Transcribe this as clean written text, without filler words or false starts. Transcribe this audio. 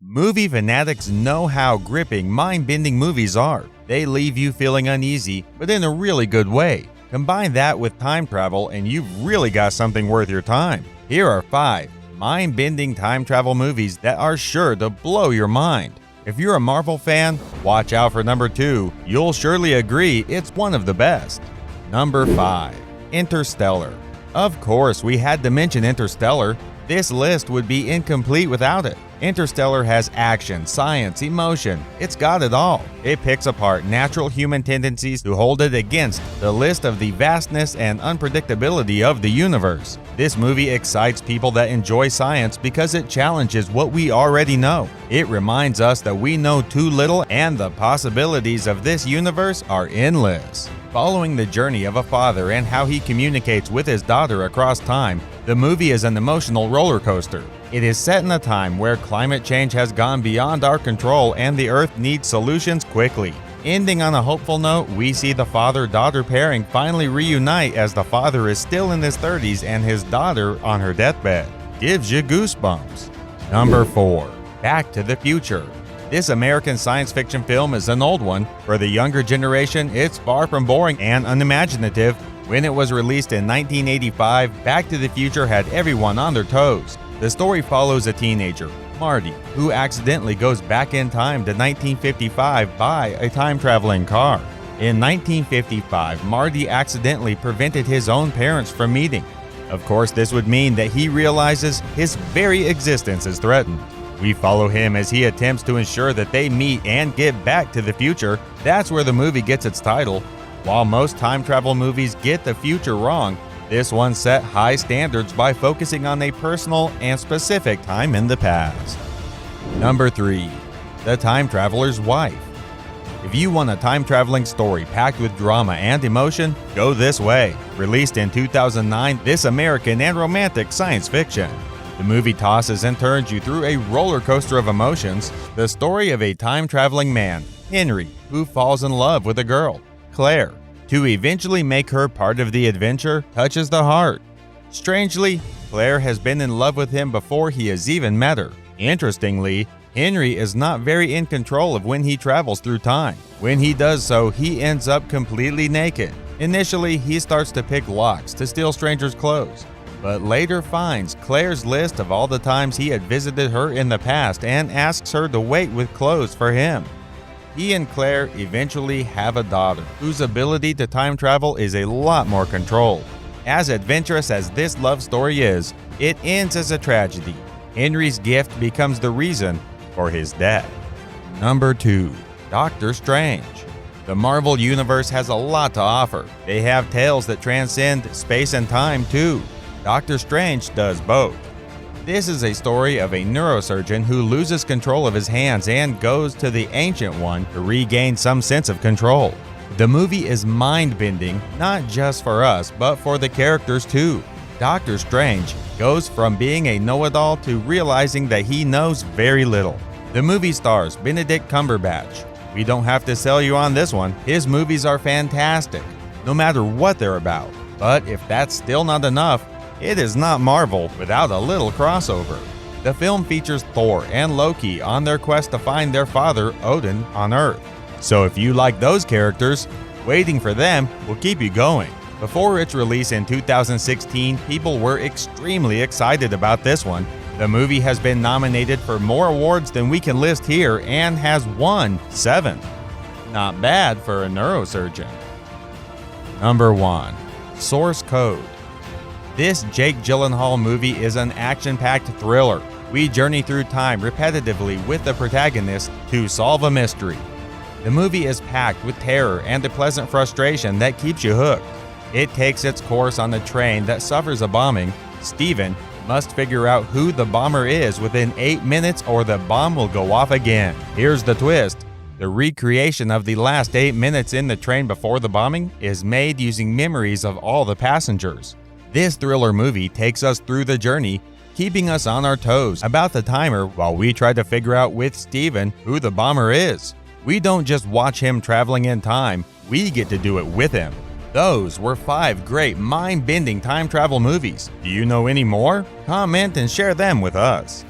Movie fanatics know how gripping, mind-bending movies are. They leave you feeling uneasy, but in a really good way. Combine that with time travel and you've really got something worth your time. Here are 5 mind-bending time travel movies that are sure to blow your mind. If you're a Marvel fan, watch out for number 2. You'll surely agree it's one of the best. Number 5. Interstellar. Of course, we had to mention Interstellar. This list would be incomplete without it. Interstellar has action, science, emotion. It's got it all. It picks apart natural human tendencies to hold it against the list of the vastness and unpredictability of the universe. This movie excites people that enjoy science because it challenges what we already know. It reminds us that we know too little and the possibilities of this universe are endless. Following the journey of a father and how he communicates with his daughter across time, the movie is an emotional roller coaster. It is set in a time where climate change has gone beyond our control and the Earth needs solutions quickly. Ending on a hopeful note, we see the father-daughter pairing finally reunite as the father is still in his 30s and his daughter on her deathbed. Gives you goosebumps. Number 4. Back to the Future. This American science fiction film is an old one. For the younger generation, it's far from boring and unimaginative. When it was released in 1985, Back to the Future had everyone on their toes. The story follows a teenager, Marty, who accidentally goes back in time to 1955 by a time-traveling car. In 1955, Marty accidentally prevented his own parents from meeting. Of course, this would mean that he realizes his very existence is threatened. We follow him as he attempts to ensure that they meet and get back to the future. That's where the movie gets its title. While most time travel movies get the future wrong, this one set high standards by focusing on a personal and specific time in the past. Number 3. The Time Traveler's Wife. If you want a time-traveling story packed with drama and emotion, go this way. Released in 2009, this American and romantic science fiction. The movie tosses and turns you through a roller coaster of emotions. The story of a time-traveling man, Henry, who falls in love with a girl, Claire. To eventually make her part of the adventure touches the heart. Strangely, Claire has been in love with him before he has even met her. Interestingly, Henry is not very in control of when he travels through time. When he does so, he ends up completely naked. Initially, he starts to pick locks to steal strangers' clothes, but later finds Claire's list of all the times he had visited her in the past and asks her to wait with clothes for him. He and Claire eventually have a daughter, whose ability to time travel is a lot more controlled. As adventurous as this love story is, it ends as a tragedy. Henry's gift becomes the reason for his death. Number 2. Doctor Strange. The Marvel Universe has a lot to offer. They have tales that transcend space and time too. Doctor Strange does both. This is a story of a neurosurgeon who loses control of his hands and goes to the Ancient One to regain some sense of control. The movie is mind-bending, not just for us, but for the characters too. Doctor Strange goes from being a know-it-all to realizing that he knows very little. The movie stars Benedict Cumberbatch. We don't have to sell you on this one. His movies are fantastic, no matter what they're about. But if that's still not enough, it is not Marvel without a little crossover. The film features Thor and Loki on their quest to find their father, Odin, on Earth. So if you like those characters, waiting for them will keep you going. Before its release in 2016, people were extremely excited about this one. The movie has been nominated for more awards than we can list here and has won 7. Not bad for a neurosurgeon. Number 1. Source Code. This Jake Gyllenhaal movie is an action-packed thriller. We journey through time repetitively with the protagonist to solve a mystery. The movie is packed with terror and a pleasant frustration that keeps you hooked. It takes its course on a train that suffers a bombing. Steven must figure out who the bomber is within 8 minutes or the bomb will go off again. Here's the twist. The recreation of the last 8 minutes in the train before the bombing is made using memories of all the passengers. This thriller movie takes us through the journey, keeping us on our toes about the timer while we try to figure out with Steven who the bomber is. We don't just watch him traveling in time, we get to do it with him. Those were 5 great mind-bending time travel movies. Do you know any more? Comment and share them with us.